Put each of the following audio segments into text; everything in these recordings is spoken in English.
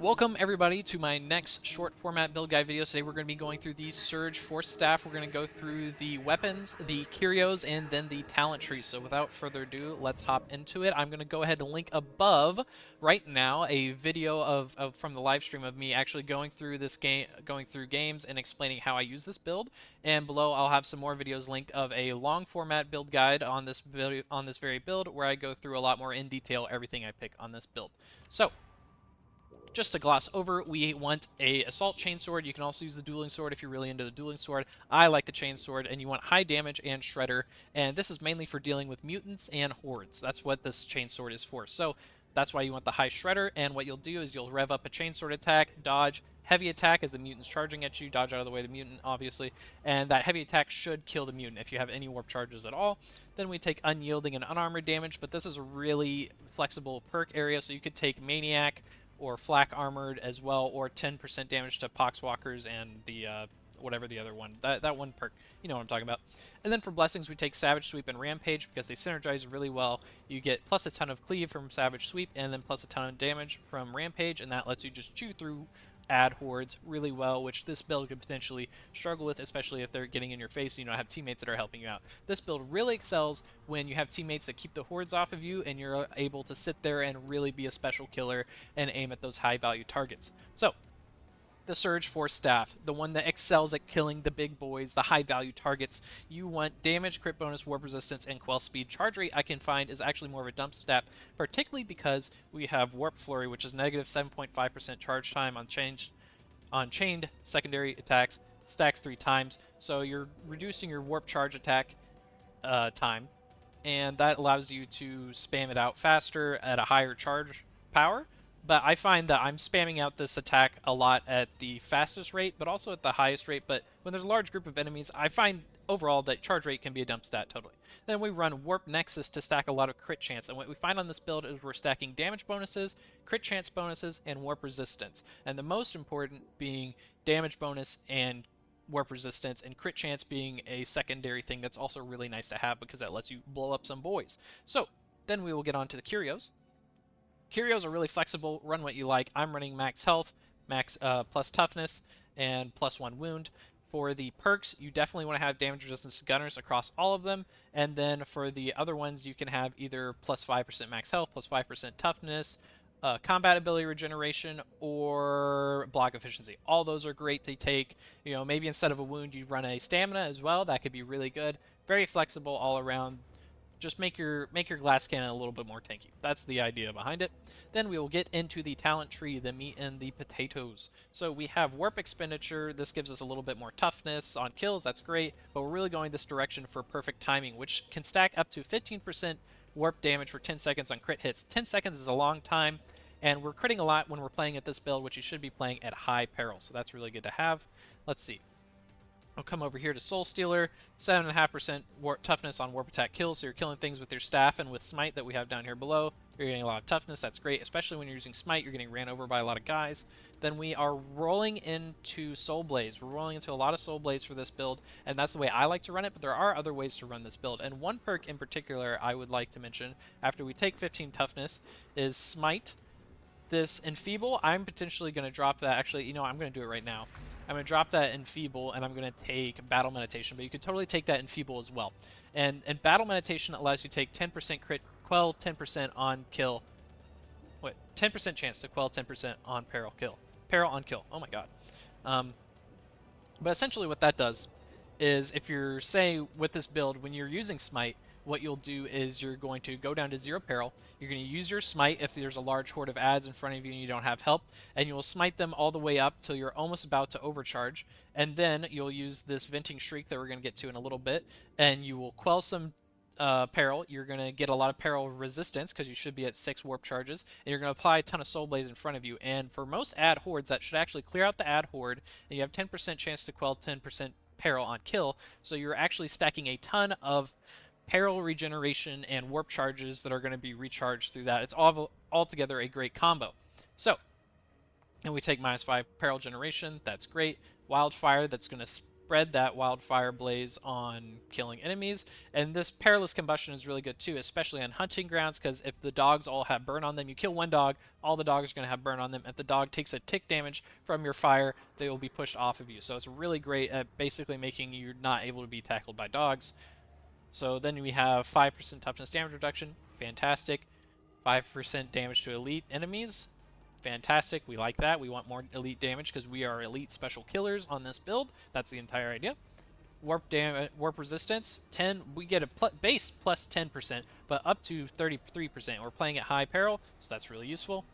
Welcome everybody to my next short format build guide video. Today we're going to be going through the Surge Force Staff. We're going to go through the weapons, the Curios, and then the talent tree. So without further ado, let's hop into it. I'm going to go ahead and link above right now a video from the live stream of me actually going through this game, going through games and explaining how I use this build. And below I'll have some more videos linked of a long format build guide on this video, on this very build, where I go through a lot more in detail everything I pick on this build. So just to gloss over, we want a assault chainsword. You can also use the dueling sword if you're really into the dueling sword. I like the chainsword, and you want high damage and shredder, and this is mainly for dealing with mutants and hordes. That's what this chainsword is for. So that's why you want the high shredder, and what you'll do is you'll rev up a chainsword attack, dodge, heavy attack as the mutant's charging at you, dodge out of the way of the mutant, obviously, and that heavy attack should kill the mutant if you have any warp charges at all. Then we take unyielding and unarmored damage, but this is a really flexible perk area, so you could take Maniac, or flak armored as well, or 10% damage to poxwalkers and the whatever the other one, that one perk, you know what I'm talking about. And then for blessings, we take Savage Sweep and Rampage because they synergize really well. You get plus a ton of cleave from Savage Sweep, and then plus a ton of damage from Rampage, and that lets you just chew through ad hordes really well, which this build could potentially struggle with, especially if they're getting in your face and you don't have teammates that are helping you out. This build really excels when you have teammates that keep the hordes off of you and you're able to sit there and really be a special killer and aim at those high value targets. So the Surge Force Staff, the one that excels at killing the big boys, the high value targets. You want damage, crit bonus, warp resistance, and quell speed. Charge rate, I can find, is actually more of a dump stat, particularly because we have Warp Flurry, which is negative 7.5% charge time on chained secondary attacks, stacks 3 times. So you're reducing your warp charge attack time, and that allows you to spam it out faster at a higher charge power. But I find that I'm spamming out this attack a lot at the fastest rate, but also at the highest rate. But when there's a large group of enemies, I find overall that charge rate can be a dump stat totally. Then we run Warp Nexus to stack a lot of crit chance. And what we find on this build is we're stacking damage bonuses, crit chance bonuses, and warp resistance. And the most important being damage bonus and warp resistance, and crit chance being a secondary thing that's also really nice to have because that lets you blow up some boys. So then we will get on to the Curios. Curios are really flexible, run what you like. I'm running max health, max plus toughness, and plus 1 wound. For the perks, you definitely want to have damage resistance to gunners across all of them. And then for the other ones, you can have either plus 5% max health, plus 5% toughness, combat ability regeneration, or block efficiency. All those are great to take. You know, maybe instead of a wound, you run a stamina as well. That could be really good. Very flexible all around. Just make your glass cannon a little bit more tanky. That's the idea behind it. Then we will get into the talent tree, the meat and the potatoes. So we have warp expenditure. This gives us a little bit more toughness on kills. That's great, but we're really going this direction for perfect timing, which can stack up to 15% warp damage for 10 seconds on crit hits. 10 seconds is a long time, and we're critting a lot when we're playing at this build, which you should be playing at high peril. So that's really good to have. Let's see. I'll come over here to Soul Stealer, 7.5% toughness on warp attack kills, so you're killing things with your staff and with smite that we have down here below. You're getting a lot of toughness, that's great, especially when you're using smite, you're getting ran over by a lot of guys. Then we are rolling into Soul Blaze. We're rolling into a lot of Soul Blaze for this build, and that's the way I like to run it, but there are other ways to run this build. And one perk in particular I would like to mention, after we take 15 toughness, is Smite. This Enfeeble, I'm potentially going to drop that. Actually, you know, I'm going to do it right now. I'm going to drop that Enfeeble, and I'm going to take Battle Meditation, but you could totally take that Enfeeble as well. And Battle Meditation allows you to take 10% crit, quell 10% on kill. Wait, 10% chance to quell 10% on peril kill. Peril on kill. Oh my god. But essentially what that does is if you're, say, with this build, when you're using Smite, what you'll do is you're going to go down to 0 peril. You're going to use your smite if there's a large horde of ads in front of you and you don't have help, and you will smite them all the way up till you're almost about to overcharge, and then you'll use this venting shriek that we're going to get to in a little bit, and you will quell some peril. You're going to get a lot of peril resistance because you should be at 6 warp charges, and you're going to apply a ton of soul blaze in front of you. And for most ad hordes, that should actually clear out the ad horde, and you have 10% chance to quell 10% peril on kill, so you're actually stacking a ton of peril regeneration and warp charges that are going to be recharged through that. It's altogether a great combo. So, and we take -5 peril generation. That's great. Wildfire, that's going to spread that wildfire blaze on killing enemies. And this perilous combustion is really good too, especially on hunting grounds, because if the dogs all have burn on them, you kill one dog, all the dogs are going to have burn on them. If the dog takes a tick damage from your fire, they will be pushed off of you. So it's really great at basically making you not able to be tackled by dogs. So then we have 5% toughness damage reduction, fantastic. 5% damage to elite enemies, fantastic. We like that. We want more elite damage because we are elite special killers on this build. That's the entire idea. Warp resistance 10. We get a base plus 10%, but up to 33%. We're playing at high peril, so that's really useful.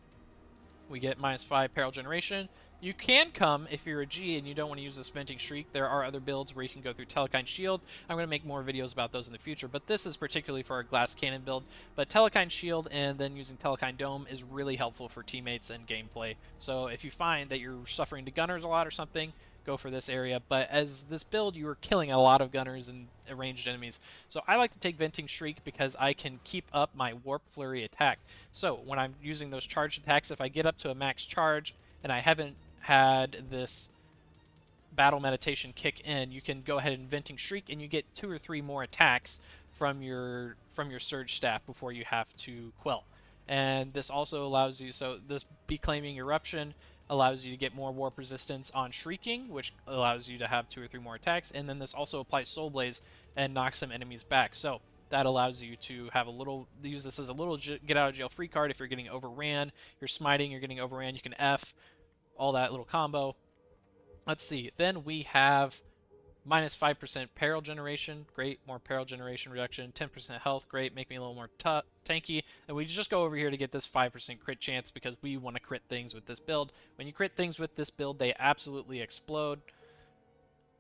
We get -5 peril generation. You can come, if you're a G and you don't want to use this Venting Shriek, there are other builds where you can go through Telekind Shield. I'm going to make more videos about those in the future, but this is particularly for our Glass Cannon build. But Telekind Shield and then using Telekind Dome is really helpful for teammates and gameplay. So if you find that you're suffering to gunners a lot or something, go for this area. But as this build, you are killing a lot of gunners and ranged enemies. So I like to take Venting Shriek because I can keep up my Warp Flurry attack. So when I'm using those charged attacks, if I get up to a max charge and I haven't had this battle meditation kick in, you can go ahead and Venting Shriek and you get 2 or 3 more attacks from your Surge Staff before you have to Quell. And this also allows you, so this Beclaiming Eruption allows you to get more warp resistance on Shrieking, which allows you to have 2 or 3 more attacks, and then this also applies Soul Blaze and knocks some enemies back. So that allows you to have a little, use this as a little get out of jail free card if you're getting overran, you're smiting, you're getting overran, you can F, all that little combo. Let's see, then we have -5% peril generation, great, more peril generation reduction, 10% health, great, make me a little more tanky, and we just go over here to get this 5% crit chance because we want to crit things with this build. When you crit things with this build, they absolutely explode.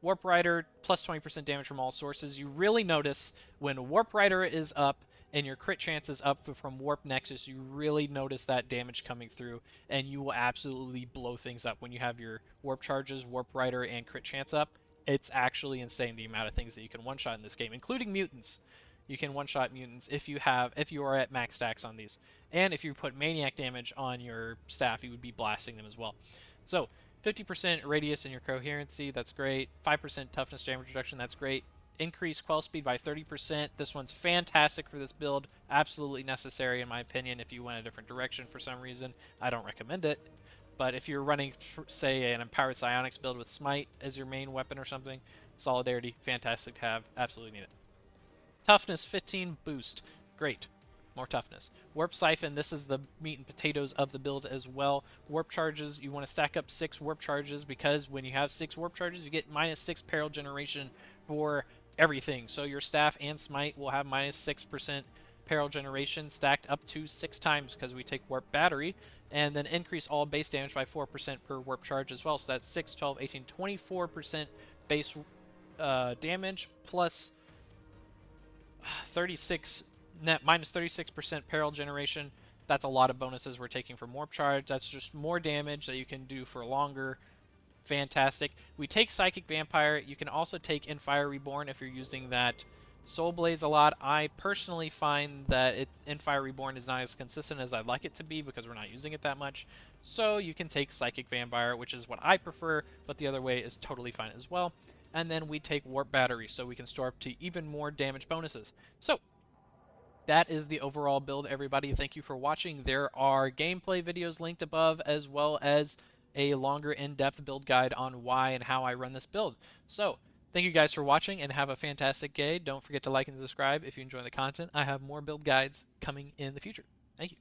Warp Rider, plus 20% damage from all sources. You really notice when Warp Rider is up and your crit chance is up from Warp Nexus, you really notice that damage coming through, and you will absolutely blow things up when you have your Warp Charges, Warp Rider, and crit chance up. It's actually insane the amount of things that you can one-shot in this game, including mutants. You can one-shot mutants if you are at max stacks on these. And if you put Maniac damage on your staff, you would be blasting them as well. So 50% radius in your coherency, that's great. 5% toughness damage reduction, that's great. Increase quell speed by 30%. This one's fantastic for this build. Absolutely necessary in my opinion if you went a different direction for some reason. I don't recommend it. But if you're running, say, an Empowered Psionics build with Smite as your main weapon or something, Solidarity, fantastic to have. Absolutely need it. Toughness 15 boost. Great. More toughness. Warp Siphon, this is the meat and potatoes of the build as well. Warp Charges, you want to stack up 6 Warp Charges because when you have 6 Warp Charges, you get -6 peril generation for everything. So your staff and Smite will have -6% peril generation stacked up to 6 times because we take Warp Battery, and then increase all base damage by 4% per Warp Charge as well. So that's 6, 12, 18, 24% base damage plus 36 net -36% peril generation. That's a lot of bonuses we're taking from Warp Charge. That's just more damage that you can do for longer. Fantastic. We take Psychic Vampire. You can also take In Fire Reborn if you're using that Soul Blaze a lot. I personally find that In Fire Reborn is not as consistent as I'd like it to be because we're not using it that much. So you can take Psychic Vampire, which is what I prefer, but the other way is totally fine as well. And then we take Warp Battery so we can store up to even more damage bonuses. So that is the overall build, everybody. Thank you for watching. There are gameplay videos linked above, as well as a longer in-depth build guide on why and how I run this build. So thank you guys for watching and have a fantastic day. Don't forget to like and subscribe if you enjoy the content. I have more build guides coming in the future. Thank you.